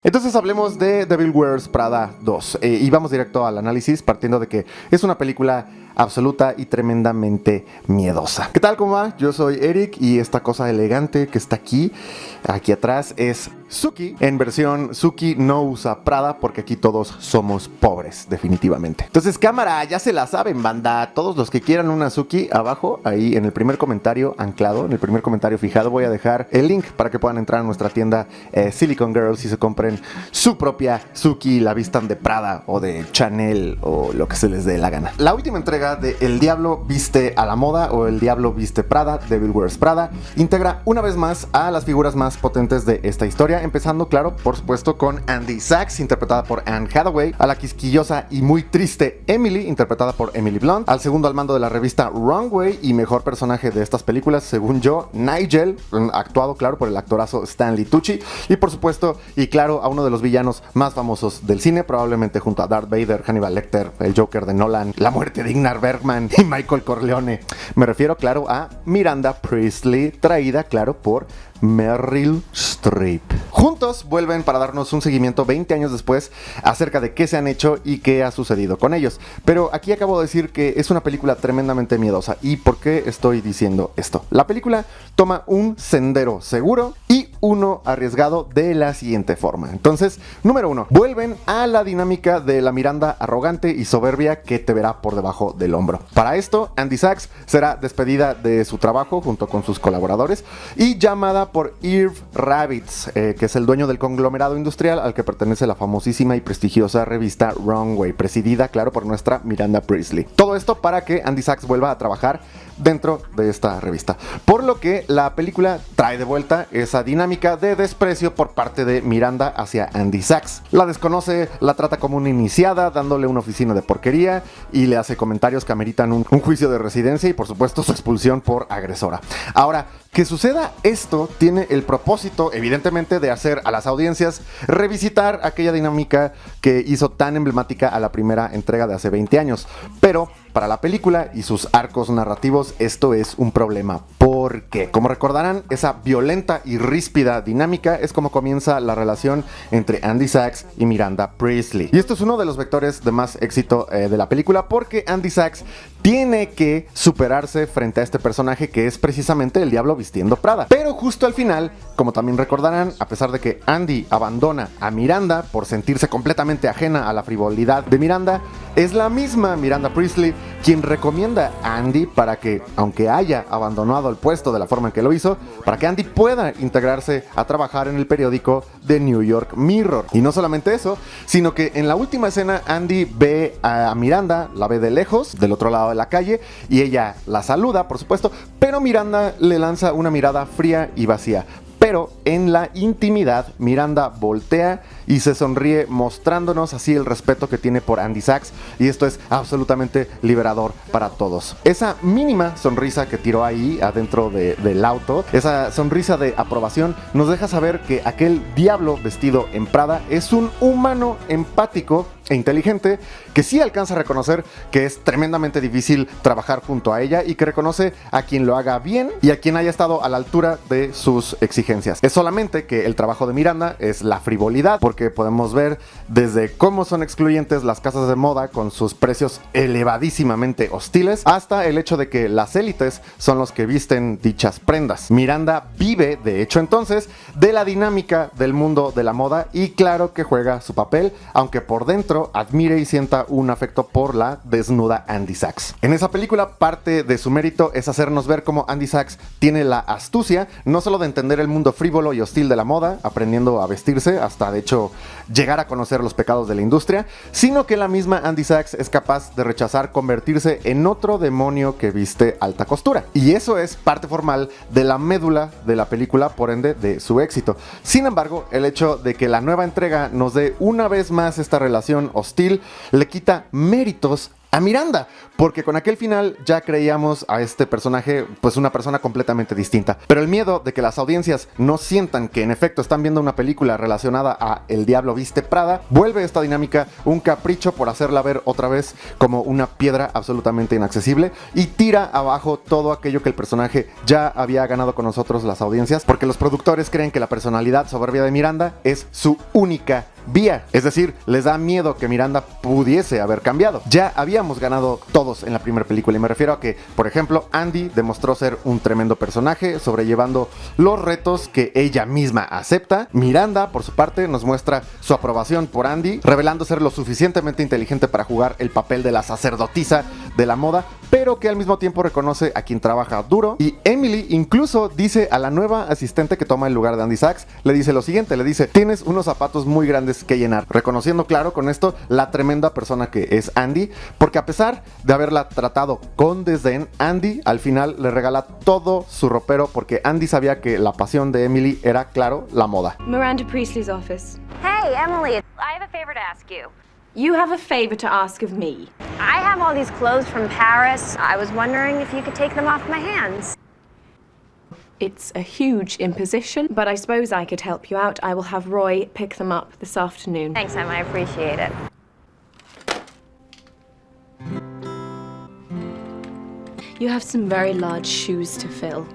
Entonces hablemos de Devil Wears Prada 2 y vamos directo al análisis partiendo de que es una película absoluta y tremendamente miedosa. ¿Qué tal? ¿Cómo va? Yo soy Eric y esta cosa elegante que está aquí atrás es Suki, en versión Suki no usa Prada porque aquí todos somos pobres, definitivamente. Entonces cámara, ya se la saben, banda. Todos los que quieran una Suki, abajo, ahí en el primer comentario anclado, en el primer comentario fijado, voy a dejar el link para que puedan entrar a nuestra tienda Silicon Girls y se compren su propia Suki y la vistan de Prada o de Chanel o lo que se les dé la gana. La última entrega de El Diablo Viste a la Moda o El Diablo Viste Prada, Devil Wears Prada, integra una vez más a las figuras más potentes de esta historia, empezando, claro, por supuesto, con Andy Sachs, interpretada por Anne Hathaway, a la quisquillosa y muy triste Emily, interpretada por Emily Blunt, al segundo al mando de la revista Wrong Way y mejor personaje de estas películas, según yo, Nigel, actuado, claro, por el actorazo Stanley Tucci, y por supuesto, y claro, a uno de los villanos más famosos del cine, probablemente junto a Darth Vader, Hannibal Lecter, el Joker de Nolan, la muerte de Ingmar Bergman y Michael Corleone. Me refiero, claro, a Miranda Priestly, traída, claro, por Meryl Streep. Juntos vuelven para darnos un seguimiento 20 años después acerca de qué se han hecho y qué ha sucedido con ellos. Pero aquí acabo de decir que es una película tremendamente miedosa. ¿Y por qué estoy diciendo esto? La película toma un sendero seguro y uno arriesgado de la siguiente forma. Entonces, número 1, vuelven a la dinámica de la Miranda arrogante y soberbia que te verá por debajo del hombro. Para esto, Andy Sachs será despedida de su trabajo junto con sus colaboradores y llamada por Irv Rabbitt, que es el dueño del conglomerado industrial al que pertenece la famosísima y prestigiosa revista Wrong Way, presidida, claro, por nuestra Miranda Priestly. Todo esto para que Andy Sachs vuelva a trabajar dentro de esta revista. Por lo que la película trae de vuelta esa dinámica de desprecio por parte de Miranda hacia Andy Sachs. La desconoce, la trata como una iniciada, dándole una oficina de porquería y le hace comentarios que ameritan un juicio de residencia y por supuesto su expulsión por agresora. Ahora, que suceda esto tiene el propósito, evidentemente, de hacer a las audiencias revisitar aquella dinámica que hizo tan emblemática a la primera entrega de hace 20 años. Pero para la película y sus arcos narrativos esto es un problema, porque, como recordarán, esa violenta y ríspida dinámica es como comienza la relación entre Andy Sachs y Miranda Priestly. Y esto es uno de los vectores de más éxito de la película, porque Andy Sachs tiene que superarse frente a este personaje que es precisamente el diablo vistiendo Prada. Pero justo al final, como también recordarán, a pesar de que Andy abandona a Miranda por sentirse completamente ajena a la frivolidad de Miranda, es la misma Miranda Priestly quien recomienda a Andy para que, aunque haya abandonado el puesto de la forma en que lo hizo, para que Andy pueda integrarse a trabajar en el periódico The New York Mirror. Y no solamente eso, sino que en la última escena Andy ve a Miranda, la ve de lejos, del otro lado de la calle, y ella la saluda, por supuesto, pero Miranda le lanza una mirada fría y vacía. Pero en la intimidad, Miranda voltea y se sonríe, mostrándonos así el respeto que tiene por Andy Sachs, y esto es absolutamente liberador para todos. Esa mínima sonrisa que tiró ahí adentro del auto, esa sonrisa de aprobación, nos deja saber que aquel diablo vestido en Prada es un humano empático e inteligente que sí alcanza a reconocer que es tremendamente difícil trabajar junto a ella y que reconoce a quien lo haga bien y a quien haya estado a la altura de sus exigencias. Es solamente que el trabajo de Miranda es la frivolidad, porque podemos ver desde cómo son excluyentes las casas de moda con sus precios elevadísimamente hostiles hasta el hecho de que las élites son los que visten dichas prendas. Miranda vive, de hecho, entonces, de la dinámica del mundo de la moda y claro que juega su papel, aunque por dentro admire y sienta un afecto por la desnuda Andy Sachs. En esa película, parte de su mérito es hacernos ver cómo Andy Sachs tiene la astucia, no solo de entender el mundo frívolo y hostil de la moda, aprendiendo a vestirse, hasta de hecho llegar a conocer los pecados de la industria, sino que la misma Andy Sachs es capaz de rechazar convertirse en otro demonio que viste alta costura. Y eso es parte formal de la médula de la película, por ende de su éxito. Sin embargo, el hecho de que la nueva entrega nos dé una vez más esta relación hostil le quita méritos a Miranda, porque con aquel final ya creíamos a este personaje pues una persona completamente distinta. Pero el miedo de que las audiencias no sientan que en efecto están viendo una película relacionada a El Diablo Viste Prada, vuelve esta dinámica un capricho por hacerla ver otra vez como una piedra absolutamente inaccesible y tira abajo todo aquello que el personaje ya había ganado con nosotros las audiencias, porque los productores creen que la personalidad soberbia de Miranda es su única vía. Es decir, les da miedo que Miranda pudiese haber cambiado. Ya habíamos ganado todos en la primera película y me refiero a que, por ejemplo, Andy demostró ser un tremendo personaje, sobrellevando los retos que ella misma acepta. Miranda, por su parte, nos muestra su aprobación por Andy, revelando ser lo suficientemente inteligente para jugar el papel de la sacerdotisa de la moda, pero que al mismo tiempo reconoce a quien trabaja duro. Y Emily incluso dice a la nueva asistente que toma el lugar de Andy Sachs, le dice lo siguiente, le dice: tienes unos zapatos muy grandes que llenar, reconociendo claro con esto la tremenda persona que es Andy, porque a pesar de haberla tratado con desdén, Andy al final le regala todo su ropero, porque Andy sabía que la pasión de Emily era, claro, la moda. Miranda Priestley's office. Hey, Emily, I have a favor to ask you. You have a favor to ask of me. I have all these clothes from Paris. I was wondering if you could take them off my hands. It's a huge imposition, but I suppose I could help you out. I will have Roy pick them up this afternoon. Thanks, Em, I appreciate it. You have some very large shoes to fill.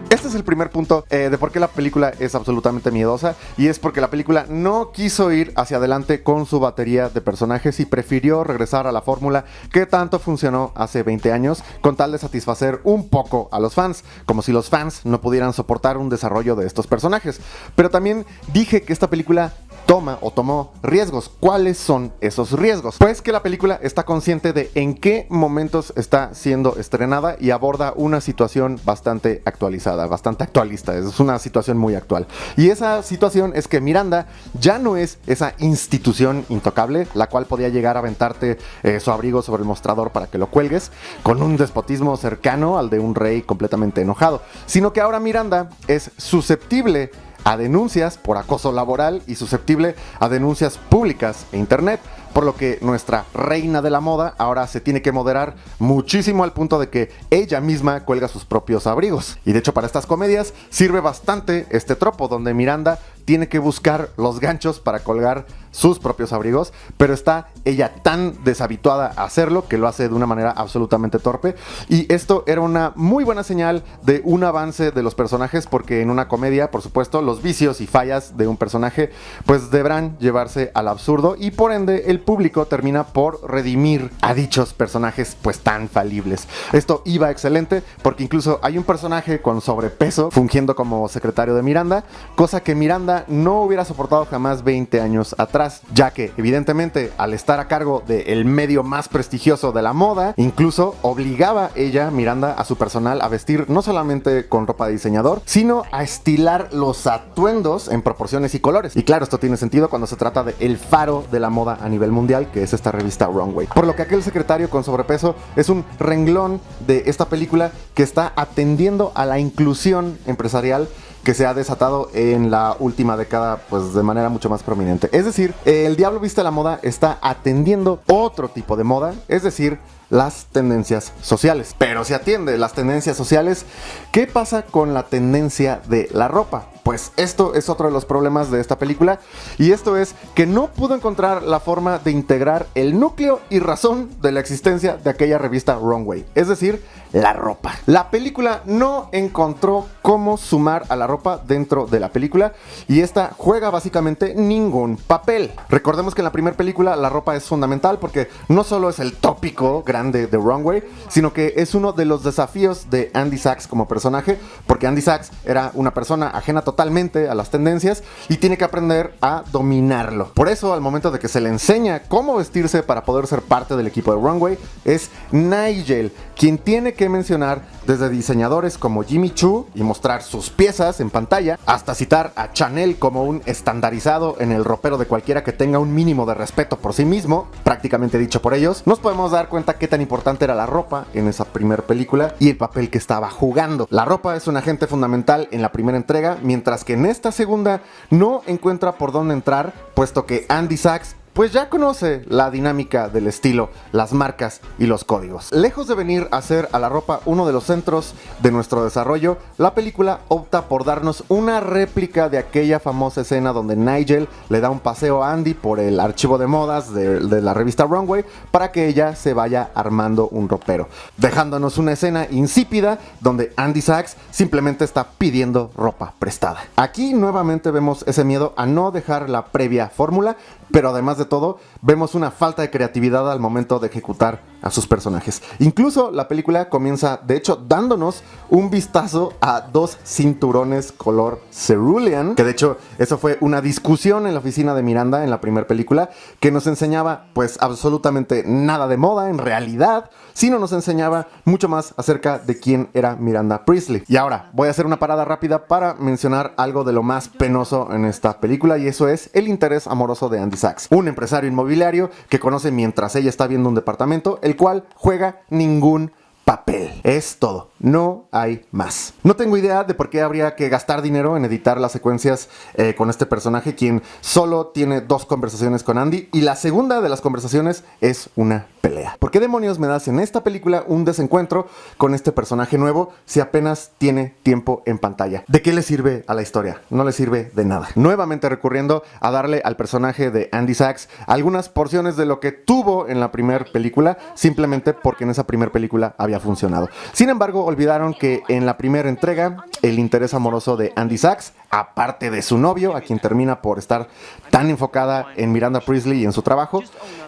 Este es el primer punto de por qué la película es absolutamente miedosa, y es porque la película no quiso ir hacia adelante con su batería de personajes y prefirió regresar a la fórmula que tanto funcionó hace 20 años con tal de satisfacer un poco a los fans, como si los fans no pudieran soportar un desarrollo de estos personajes. Pero también dije que esta película tomó riesgos. ¿Cuáles son esos riesgos? Pues que la película está consciente de en qué momentos está siendo estrenada y aborda una situación bastante actualizada, bastante actualista. Es una situación muy actual. Y esa situación es que Miranda ya no es esa institución intocable, la cual podía llegar a aventarte su abrigo sobre el mostrador para que lo cuelgues, con un despotismo cercano al de un rey completamente enojado, sino que ahora Miranda es susceptible a denuncias por acoso laboral y susceptible a denuncias públicas e internet, por lo que nuestra reina de la moda ahora se tiene que moderar muchísimo al punto de que ella misma cuelga sus propios abrigos. Y de hecho para estas comedias sirve bastante este tropo donde Miranda tiene que buscar los ganchos para colgar sus propios abrigos, pero está ella tan deshabituada a hacerlo que lo hace de una manera absolutamente torpe, y esto era una muy buena señal de un avance de los personajes, porque en una comedia, por supuesto, los vicios y fallas de un personaje pues deberán llevarse al absurdo, y por ende el público termina por redimir a dichos personajes pues tan falibles. Esto iba excelente porque incluso hay un personaje con sobrepeso fungiendo como secretario de Miranda, cosa que Miranda no hubiera soportado jamás 20 años atrás, ya que evidentemente al estar a cargo del medio más prestigioso de la moda, incluso obligaba ella, Miranda, a su personal a vestir no solamente con ropa de diseñador, sino a estilar los atuendos en proporciones y colores. Y claro, esto tiene sentido cuando se trata de el faro de la moda a nivel mundial, que es esta revista Runway. Por lo que aquel secretario con sobrepeso es un renglón de esta película que está atendiendo a la inclusión empresarial que se ha desatado en la última década pues de manera mucho más prominente. Es decir, El Diablo Viste la Moda está atendiendo otro tipo de moda, es decir, las tendencias sociales. Pero si atiende las tendencias sociales, ¿qué pasa con la tendencia de la ropa? Pues esto es otro de los problemas de esta película, y esto es que no pudo encontrar la forma de integrar el núcleo y razón de la existencia de aquella revista Runway, es decir, la ropa. La película no encontró cómo sumar a la ropa dentro de la película, y esta juega básicamente ningún papel. Recordemos que en la primera película la ropa es fundamental porque no solo es el tópico grande de Runway, sino que es uno de los desafíos de Andy Sachs como personaje, porque Andy Sachs era una persona ajena totalmente a las tendencias y tiene que aprender a dominarlo. Por eso, al momento de que se le enseña cómo vestirse para poder ser parte del equipo de Runway, es Nigel quien tiene que mencionar desde diseñadores como Jimmy Choo y mostrar sus piezas en pantalla, hasta citar a Chanel como un estandarizado en el ropero de cualquiera que tenga un mínimo de respeto por sí mismo, prácticamente dicho por ellos. Nos podemos dar cuenta qué tan importante era la ropa en esa primera película y el papel que estaba jugando. La ropa es un agente fundamental en la primera entrega, mientras que en esta segunda no encuentra por dónde entrar, puesto que Andy Sachs pues ya conoce la dinámica del estilo, las marcas y los códigos. Lejos de venir a hacer a la ropa uno de los centros de nuestro desarrollo, la película opta por darnos una réplica de aquella famosa escena donde Nigel le da un paseo a Andy por el archivo de modas de la revista Runway para que ella se vaya armando un ropero, dejándonos una escena insípida donde Andy Sachs simplemente está pidiendo ropa prestada. Aquí nuevamente vemos ese miedo a no dejar la previa fórmula, pero además de todo, vemos una falta de creatividad al momento de ejecutar a sus personajes. Incluso la película comienza, de hecho, dándonos un vistazo a 2 cinturones color cerulean, que de hecho, eso fue una discusión en la oficina de Miranda en la primera película, que nos enseñaba, pues, absolutamente nada de moda en realidad, sino nos enseñaba mucho más acerca de quién era Miranda Priestly. Y ahora, voy a hacer una parada rápida para mencionar algo de lo más penoso en esta película, y eso es el interés amoroso de Andy Sachs, un empresario inmobiliario que conoce mientras ella está viendo un departamento, el cual juega ningún papel. Es todo, no hay más. No tengo idea de por qué habría que gastar dinero en editar las secuencias con este personaje, quien solo tiene 2 conversaciones con Andy, y la segunda de las conversaciones es una pelea. ¿Por qué demonios me das en esta película un desencuentro con este personaje nuevo si apenas tiene tiempo en pantalla? ¿De qué le sirve a la historia? No le sirve de nada. Nuevamente recurriendo a darle al personaje de Andy Sachs algunas porciones de lo que tuvo en la primera película, simplemente porque en esa primera película había funcionado. Sin embargo, olvidaron que en la primera entrega el interés amoroso de Andy Sachs, aparte de su novio, a quien termina por estar tan enfocada en Miranda Priestly y en su trabajo,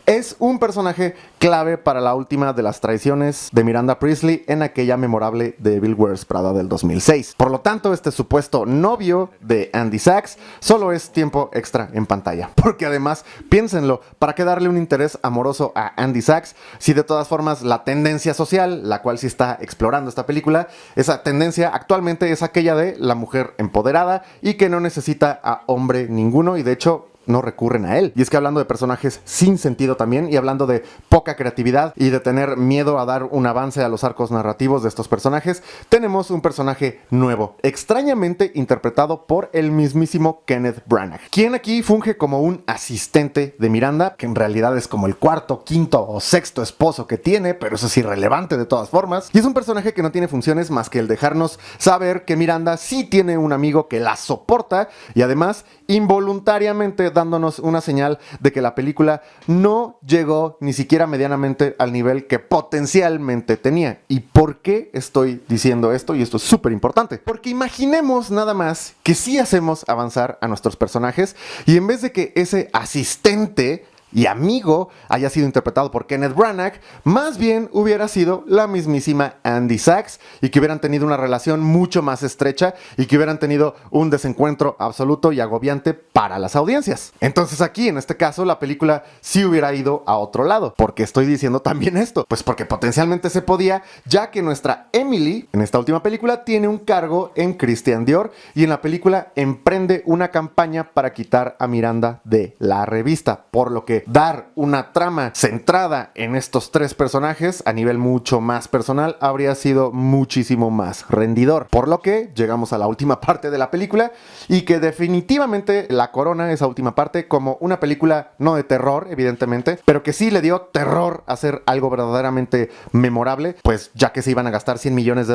es un personaje clave para la última de las traiciones de Miranda Priestly en aquella memorable Devil Wears Prada del 2006. Por lo tanto, este supuesto novio de Andy Sachs solo es tiempo extra en pantalla. Porque además, piénsenlo, ¿para qué darle un interés amoroso a Andy Sachs si de todas formas la tendencia social, la cual sí está explorando esta película, esa tendencia actualmente es aquella de la mujer empoderada y que no necesita a hombre ninguno, y de hecho no recurren a él? Y es que hablando de personajes sin sentido también, y hablando de poca creatividad y de tener miedo a dar un avance a los arcos narrativos de estos personajes, tenemos un personaje nuevo, extrañamente interpretado por el mismísimo Kenneth Branagh, quien aquí funge como un asistente de Miranda, que en realidad es como el 4º, 5º o 6º esposo que tiene, pero eso es irrelevante de todas formas, y es un personaje que no tiene funciones más que el dejarnos saber que Miranda sí tiene un amigo que la soporta, y además involuntariamente dándonos una señal de que la película no llegó ni siquiera medianamente al nivel que potencialmente tenía. ¿Y por qué estoy diciendo esto? Y esto es súper importante. Porque imaginemos nada más que sí hacemos avanzar a nuestros personajes, y en vez de que ese asistente y amigo haya sido interpretado por Kenneth Branagh, más bien hubiera sido la mismísima Andy Sachs, y que hubieran tenido una relación mucho más estrecha y que hubieran tenido un desencuentro absoluto y agobiante para las audiencias. Entonces aquí, en este caso, la película sí hubiera ido a otro lado. ¿Por qué estoy diciendo también esto? Pues porque potencialmente se podía, ya que nuestra Emily, en esta última película, tiene un cargo en Christian Dior, y en la película emprende una campaña para quitar a Miranda de la revista, por lo que dar una trama centrada en estos 3 personajes a nivel mucho más personal habría sido muchísimo más rendidor. Por lo que llegamos a la última parte de la película, y que definitivamente la corona esa última parte como una película no de terror, evidentemente, pero que sí le dio terror hacer algo verdaderamente memorable, pues ya que se iban a gastar $100 millones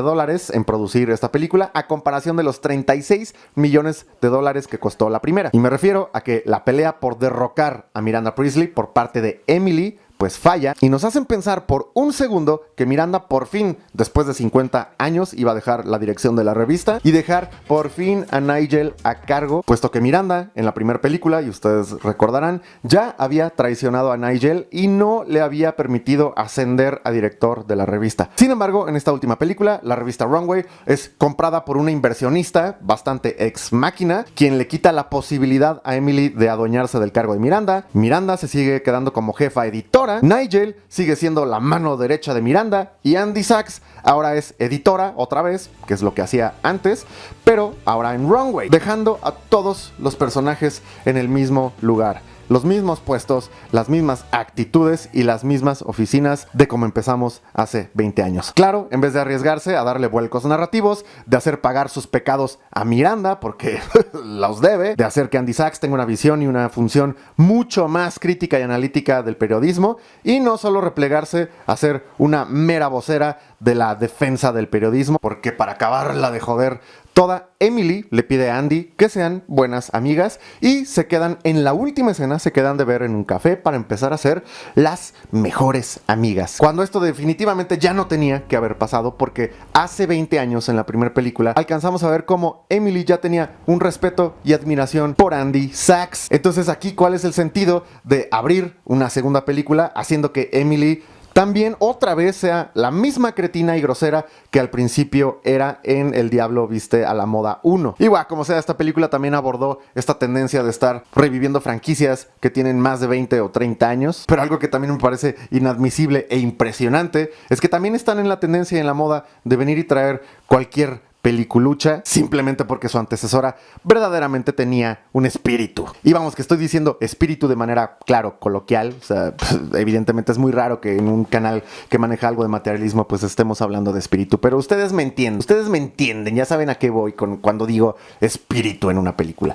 en producir esta película, a comparación de los $36 millones que costó la primera. Y me refiero a que la pelea por derrocar a Miranda Priestly por parte de Emily pues falla, y nos hacen pensar por un segundo que Miranda por fin, después de 50 años, iba a dejar la dirección de la revista y dejar por fin a Nigel a cargo, puesto que Miranda en la primera película, y ustedes recordarán, ya había traicionado a Nigel y no le había permitido ascender a director de la revista. Sin embargo, en esta última película, la revista Runway es comprada por una inversionista bastante ex máquina, quien le quita la posibilidad a Emily de adueñarse del cargo de Miranda. Miranda se sigue quedando como jefa editora, Nigel sigue siendo la mano derecha de Miranda, y Andy Sachs ahora es editora otra vez, que es lo que hacía antes, pero ahora en Runway, dejando a todos los personajes en el mismo lugar. los mismos puestos, las mismas actitudes y las mismas oficinas de como empezamos hace 20 años. Claro, en vez de arriesgarse a darle vuelcos narrativos, de hacer pagar sus pecados a Miranda, porque los debe, de hacer que Andy Sachs tenga una visión y una función mucho más crítica y analítica del periodismo, y no solo replegarse a ser una mera vocera de la defensa del periodismo, porque para acabarla de joder toda, Emily le pide a Andy que sean buenas amigas y se quedan en la última escena, se quedan de ver en un café para empezar a ser las mejores amigas. Cuando esto definitivamente ya no tenía que haber pasado, porque hace 20 años en la primera película alcanzamos a ver cómo Emily ya tenía un respeto y admiración por Andy Sachs. Entonces aquí, ¿cuál es el sentido de abrir una segunda película haciendo que Emily también otra vez sea la misma cretina y grosera que al principio era en El Diablo Viste a la Moda 1? Y bueno, como sea, esta película también abordó esta tendencia de estar reviviendo franquicias que tienen más de 20 o 30 años, pero algo que también me parece inadmisible e impresionante es que también están en la tendencia y en la moda de venir y traer cualquier peliculucha simplemente porque su antecesora verdaderamente tenía un espíritu. Y vamos, que estoy diciendo espíritu de manera, claro, coloquial. O sea, evidentemente es muy raro que en un canal que maneja algo de materialismo pues estemos hablando de espíritu, pero ustedes me entienden, ya saben a qué voy cuando digo espíritu en una película.